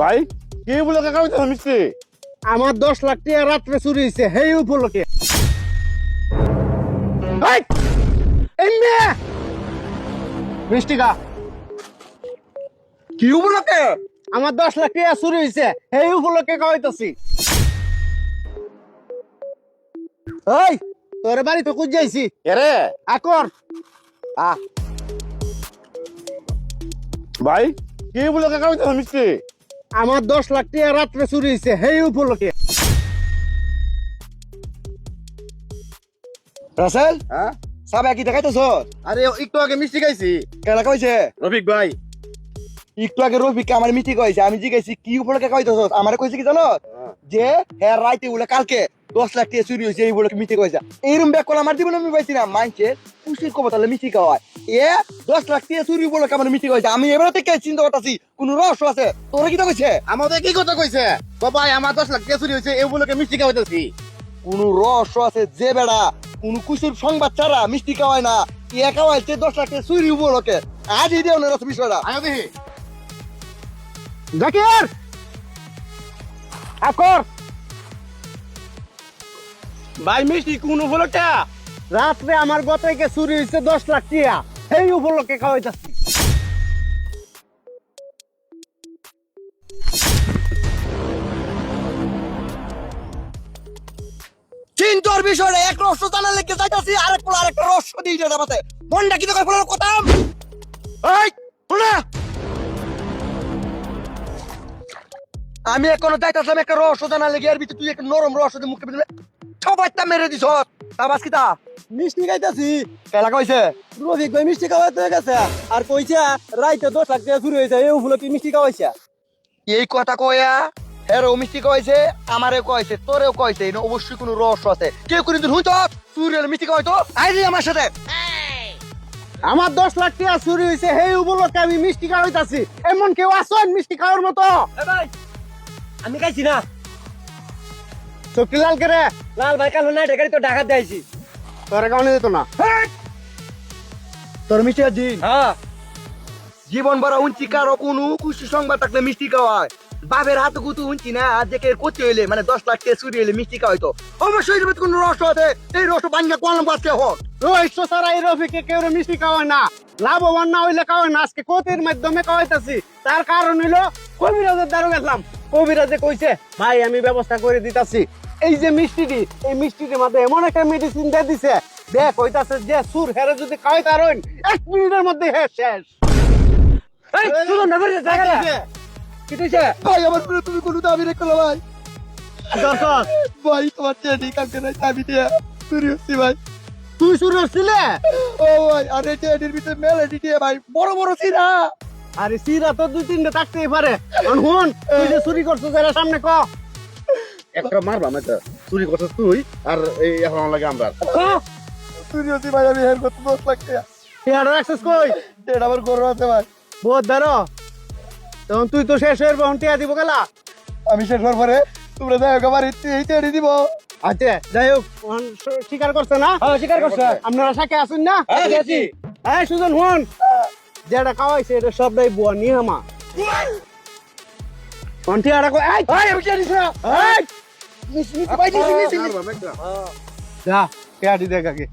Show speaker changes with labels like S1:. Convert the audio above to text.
S1: ভাই কি বলে কাকা হইতাছে মিষ্টি?
S2: আমার 10 লাখ টাকা রাত্রে চুরি হয়েছে সেই উপলক্ষে। এই, এই মেয়ে! মিষ্টি খা।
S1: কি উপলক্ষে?
S2: আমার 10 লাখ টাকা চুরি হয়েছে সেই উপলক্ষে খাওয়াইতেছি। এই তোর বাড়ি তো কুজ যাইছি
S1: এরে
S2: আকর
S1: ভাই কি বলে কাকা হইতাছে মিষ্টি?
S2: আমার 10 লাখ টাকা রাত্রে চুরি হয়েছে সেই উপলক্ষে।
S3: রাসেল
S1: হ্যাঁ
S3: সাবে কি দেখাইতেছ?
S1: আরে একটু আগে মিষ্টি খাইছি।
S3: কেলা কইছে?
S1: রফিক ভাই
S3: একটু আগে রফিককে আমার মিটি কইছে, আমি জিজ্ঞাসি কি উপলক্ষে কইতেছ? আমারে কইছে কি জানো? যে হ্যাঁ রাইতে বলে কালকে 10 লাখ টাকা চুরি হয়েছে এই বলে মিটি কইছে। এইরকম ব্যাক কল আমার জীবনে আমি পাইছি না। মানছে খুশির খবর তাহলে মিটি খাওয়ায়। 10 লাখ টাকা চুরি উপলক্ষে আমার মিটি কইছে। আমি এবারে থেকে চিন্তা করতেছি কোন রহস্য আছে। তোরা কি কইছে?
S1: আমাদের কি কথা কইছে? বাবা আমার 10 লাখ টাকা চুরি হয়েছে এই উপলক্ষে মিষ্টি খাওয়াইতাছি।
S3: কোন রহস্য আছে যে বেড়া কোন খুশির সংবাদ ছাড়া মিষ্টি খাওয়ায় না। খাওয়াইছে 10 লাখ টাকা চুরি উপলক্ষে। আজই দেও না রস বিষয়টা।
S1: আয় দেখি
S2: জাকির আকর
S1: ভাই মিষ্টি কোন উপলক্ষে?
S2: রাত্রে আমার গতকে চুরি হয়েছে 10 লাখ টাকা সেই উপলক্ষে খাওয়াইতেছি।
S3: চিন্তার বিষয়টা এক রহস্য জানার লেগে যাইতাছি আরেকটা রহস্য দিয়ে এটা আমাতে মনটা কি করে ফেলার কথা। এই শোনা, আমি এখনো যাইতাছিলাম একটা রহস্য জানার লেগে, এর ভিতরে তুই একটা নরম রহস্য দিয়ে মুখে দিলে সবাইটা মেরে দিছ। তা বাস কিতা
S2: মিষ্টি খাইতেছি।
S3: কেলা কইছে?
S2: রফিক ভাই মিষ্টি খাওয়াইতে গেছে আর কইছে রাইতে 10 লাখ টাকা চুরি হয়েছে এই উপলক্ষে মিষ্টি খাওয়াইছে।
S3: এই কথা কয়া হেরো মিষ্টি কইছে, আমারে কইছে, তোরেও কইছে, এটা অবশ্যই কোনো রহস্য আছে। কেউ কোনদিন হইতো চুরি হলে মিষ্টি কইতো আইলি আমার সাথে।
S2: আমার 10 লাখ টাকা চুরি হয়েছে সেই উপলক্ষে আমি মিষ্টি খাওয়াইতাছি। এমন কেউ আসেন মিষ্টি খাওয়ার মতো?
S4: ভাই আমি খাইছি না।
S2: চোখটি লাল করে
S4: লাল ভাই কাল না ঢেকারি তো ঢাকা দিয়েছি।
S2: তোর কারণে দিত না।
S3: তোর মিষ্টি দিন
S4: হ্যাঁ
S3: জীবন বড় উঞ্চি কারো কোনো খুশি সংবাদ থাকলে মিষ্টি খাওয়ায়। বাপের হাতে গুতু উঞ্চি না দেখে করতে হইলে মানে 10 লাখ টাকা চুরি হইলে মিষ্টি খাওয়াইতো। অবশ্যই এর ভিতরে কোনো রহস্য আছে। এই রহস্য ভাঙা কলম বাজকে হোক।
S2: রহস্য ছাড়া এই রফিকে কেউ মিষ্টি খাওয়ায় না। লাভবান না হইলে খাওয়ায় না। আজকে কোতির মাধ্যমে খাওয়াইতাছি। তার কারণ হইলো কবিরাজের দ্বারা গেলাম। কবিরাজে কইছে ভাই আমি ব্যবস্থা করে দিতাছি। এই যে মিষ্টিটি এই মিষ্টিটির মধ্যে এমন একটা মেডিসিন দিয়ে দিছে দেখ কইতাছে যে সুর হেরে যদি খাওয়াই তারন 1 মিনিটের মধ্যে শেষ।
S4: এই শুনুন না বেরিয়ে জায়গা কি কইছে?
S3: ভাই আমার পুরো তুমি কোনো দাবি রেখো না ভাই।
S2: দরকার
S3: ভাই তোমার চেয়ে কালকে নাই দাবি দিয়ে চুরি হচ্ছি ভাই।
S2: তুই শুরু করছিলে?
S3: ও ভাই আর এই চেয়ের ভিতরে মেলেডি দিয়ে ভাই বড় বড় চিরা।
S2: আরে সিরা তো 2-3টা থাকতেই পারে। হুন তুই যে চুরি করছিস এর সামনে ক।
S1: একটা মারবা মেটা চুরি করছিস তুই আর এই এখন লাগে আমরা।
S3: চুরি হচ্ছি ভাই আমি হের করতে 10 লাখ টাকা।
S2: এর অ্যাক্সেস কই?
S3: এটা আমার গর্ব আছে ভাই।
S2: বহুত দাঁড়ো তখন তুই তো শেষ হয়ে বহন টিয়া দিব গেলা।
S3: আমি শেষ হওয়ার পরে তোমরা যাই হোক আমার এই চেয়ে দিব।
S2: আচ্ছা যাই হোক স্বীকার করছে না?
S4: হ্যাঁ স্বীকার করছে।
S2: আপনারা সাথে আসুন না?
S4: হ্যাঁ আছি।
S2: এই সুজন হুন যেটা খাওয়াইছে এটা সবটাই বুয়া নিহামা। টিয়াটা কই? এই
S3: ভাই আমি জানিস না।
S2: এই
S3: মিস ভাই দিছি।
S1: মারবা মেটা
S2: যা টিয়া দি দেখ আগে।